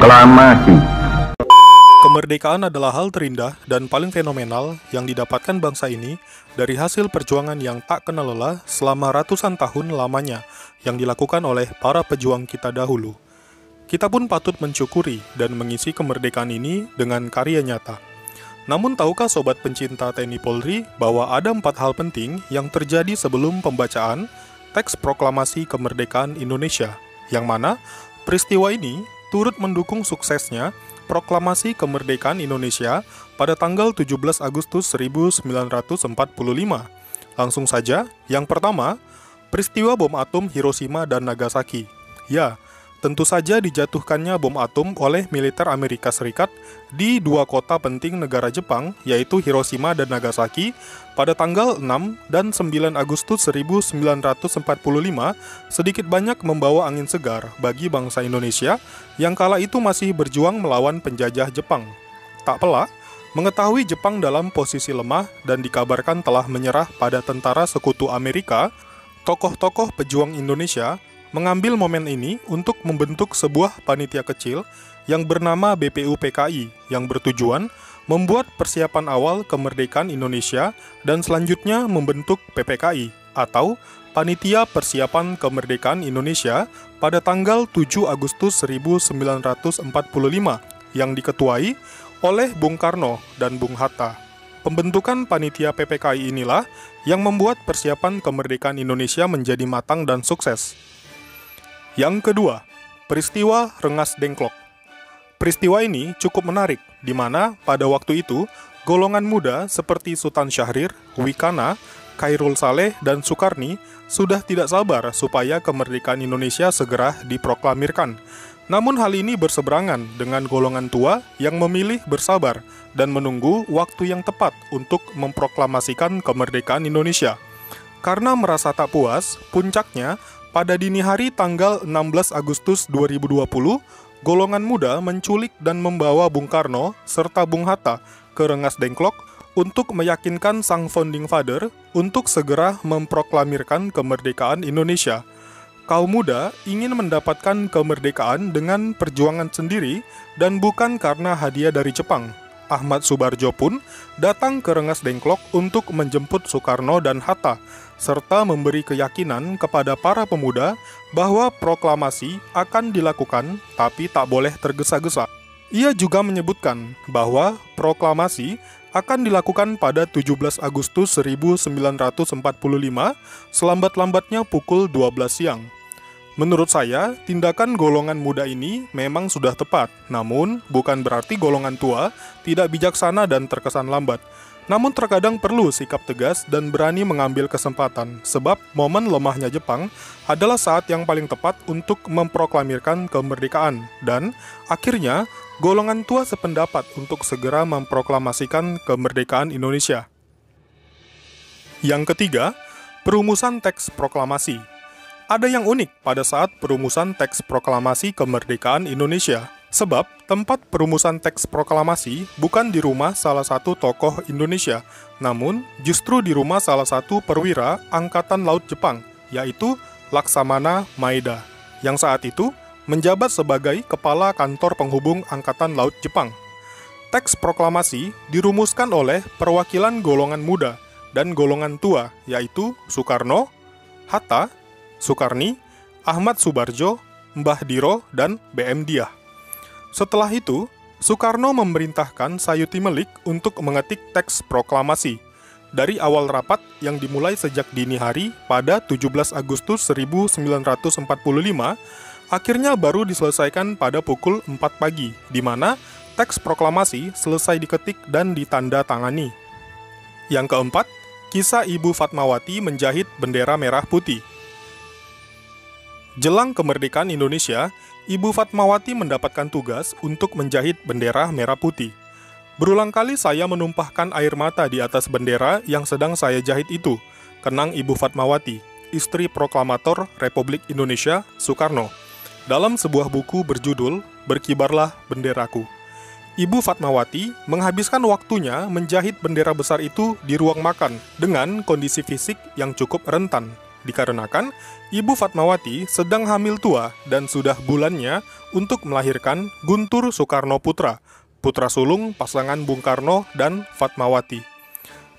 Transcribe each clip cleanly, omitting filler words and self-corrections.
proklamasi. Kemerdekaan adalah hal terindah dan paling fenomenal yang didapatkan bangsa ini dari hasil perjuangan yang tak kenal lelah selama ratusan tahun lamanya yang dilakukan oleh para pejuang kita dahulu. Kita pun patut mensyukuri dan mengisi kemerdekaan ini dengan karya nyata. Namun tahukah sobat pencinta TNI Polri bahwa ada 4 hal penting yang terjadi sebelum pembacaan teks proklamasi kemerdekaan Indonesia, yang mana peristiwa ini turut mendukung suksesnya proklamasi kemerdekaan Indonesia pada tanggal 17 Agustus 1945. Langsung saja, yang pertama, peristiwa bom atom Hiroshima dan Nagasaki. Ya, tentu saja dijatuhkannya bom atom oleh militer Amerika Serikat di 2 kota penting negara Jepang, yaitu Hiroshima dan Nagasaki, pada tanggal 6 dan 9 Agustus 1945, sedikit banyak membawa angin segar bagi bangsa Indonesia yang kala itu masih berjuang melawan penjajah Jepang. Tak pelak, mengetahui Jepang dalam posisi lemah dan dikabarkan telah menyerah pada tentara sekutu Amerika, tokoh-tokoh pejuang Indonesia mengambil momen ini untuk membentuk sebuah panitia kecil yang bernama BPUPKI yang bertujuan membuat persiapan awal kemerdekaan Indonesia dan selanjutnya membentuk PPKI atau Panitia Persiapan Kemerdekaan Indonesia pada tanggal 7 Agustus 1945 yang diketuai oleh Bung Karno dan Bung Hatta. Pembentukan panitia PPKI inilah yang membuat persiapan kemerdekaan Indonesia menjadi matang dan sukses. Yang kedua, peristiwa Rengas Dengklok. Peristiwa ini cukup menarik, di mana pada waktu itu, golongan muda seperti Sultan Syahrir, Wikana, Khairul Saleh, dan Sukarni sudah tidak sabar supaya kemerdekaan Indonesia segera diproklamirkan. Namun hal ini berseberangan dengan golongan tua yang memilih bersabar dan menunggu waktu yang tepat untuk memproklamasikan kemerdekaan Indonesia. Karena merasa tak puas, puncaknya, pada dini hari tanggal 16 Agustus 2020, golongan muda menculik dan membawa Bung Karno serta Bung Hatta ke Rengas Dengklok untuk meyakinkan sang founding father untuk segera memproklamirkan kemerdekaan Indonesia. Kaum muda ingin mendapatkan kemerdekaan dengan perjuangan sendiri dan bukan karena hadiah dari Jepang. Ahmad Subarjo pun datang ke Rengas Dengklok untuk menjemput Soekarno dan Hatta, serta memberi keyakinan kepada para pemuda bahwa proklamasi akan dilakukan tapi tak boleh tergesa-gesa. Ia juga menyebutkan bahwa proklamasi akan dilakukan pada 17 Agustus 1945, selambat-lambatnya pukul 12 siang. Menurut saya, tindakan golongan muda ini memang sudah tepat, namun bukan berarti golongan tua tidak bijaksana dan terkesan lambat. Namun terkadang perlu sikap tegas dan berani mengambil kesempatan, sebab momen lemahnya Jepang adalah saat yang paling tepat untuk memproklamirkan kemerdekaan, dan akhirnya golongan tua sependapat untuk segera memproklamasikan kemerdekaan Indonesia. Yang ketiga, perumusan teks proklamasi. Ada yang unik pada saat perumusan teks proklamasi kemerdekaan Indonesia, sebab tempat perumusan teks proklamasi bukan di rumah salah satu tokoh Indonesia, namun justru di rumah salah satu perwira Angkatan Laut Jepang, yaitu Laksamana Maeda, yang saat itu menjabat sebagai Kepala Kantor Penghubung Angkatan Laut Jepang. Teks proklamasi dirumuskan oleh perwakilan golongan muda dan golongan tua, yaitu Soekarno, Hatta, Sukarni, Ahmad Subarjo, Mbah Diro, dan BM Diah. Setelah itu, Soekarno memerintahkan Sayuti Melik untuk mengetik teks proklamasi. Dari awal rapat yang dimulai sejak dini hari pada 17 Agustus 1945, akhirnya baru diselesaikan pada pukul 4 pagi, di mana teks proklamasi selesai diketik dan ditanda tangani. Yang keempat, kisah Ibu Fatmawati menjahit bendera merah putih. Jelang kemerdekaan Indonesia, Ibu Fatmawati mendapatkan tugas untuk menjahit bendera merah putih. Berulang kali saya menumpahkan air mata di atas bendera yang sedang saya jahit itu, kenang Ibu Fatmawati, istri proklamator Republik Indonesia, Soekarno, dalam sebuah buku berjudul Berkibarlah Benderaku. Ibu Fatmawati menghabiskan waktunya menjahit bendera besar itu di ruang makan dengan kondisi fisik yang cukup rentan. dikarenakan Ibu Fatmawati sedang hamil tua dan sudah bulannya untuk melahirkan Guntur Soekarno Putra, putra sulung pasangan Bung Karno dan Fatmawati.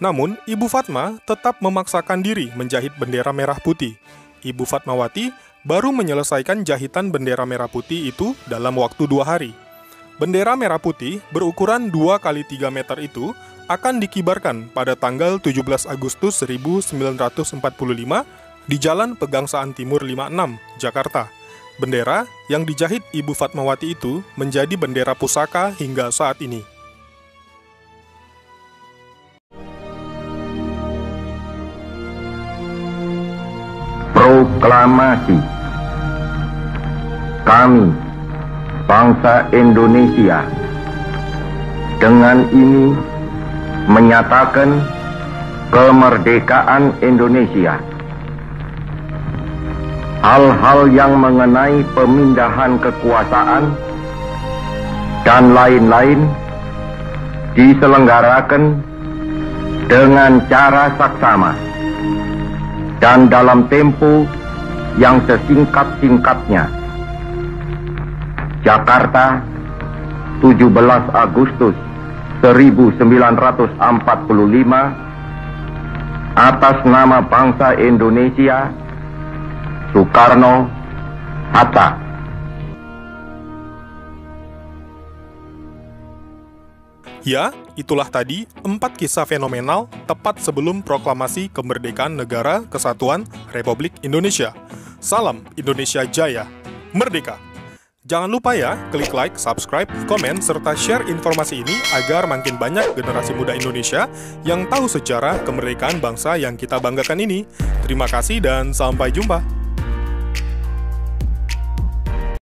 Namun, Ibu Fatma tetap memaksakan diri menjahit bendera merah putih. Ibu Fatmawati baru menyelesaikan jahitan bendera merah putih itu dalam waktu 2 hari. Bendera merah putih berukuran 2 x 3 meter itu akan dikibarkan pada tanggal 17 Agustus 1945 di Jalan Pegangsaan Timur 56, Jakarta. Bendera yang dijahit Ibu Fatmawati itu menjadi bendera pusaka hingga saat ini. Proklamasi. Kami, bangsa Indonesia, dengan ini menyatakan kemerdekaan Indonesia. Hal-hal yang mengenai pemindahan kekuasaan dan lain-lain diselenggarakan dengan cara saksama dan dalam tempo yang sesingkat-singkatnya. Jakarta, 17 Agustus 1945, atas nama bangsa Indonesia, Soekarno, Hatta. Ya, itulah tadi 4 kisah fenomenal tepat sebelum proklamasi kemerdekaan Negara Kesatuan Republik Indonesia. Salam Indonesia Jaya, Merdeka! Jangan lupa ya, klik like, subscribe, komen, serta share informasi ini agar makin banyak generasi muda Indonesia yang tahu sejarah kemerdekaan bangsa yang kita banggakan ini. Terima kasih dan sampai jumpa!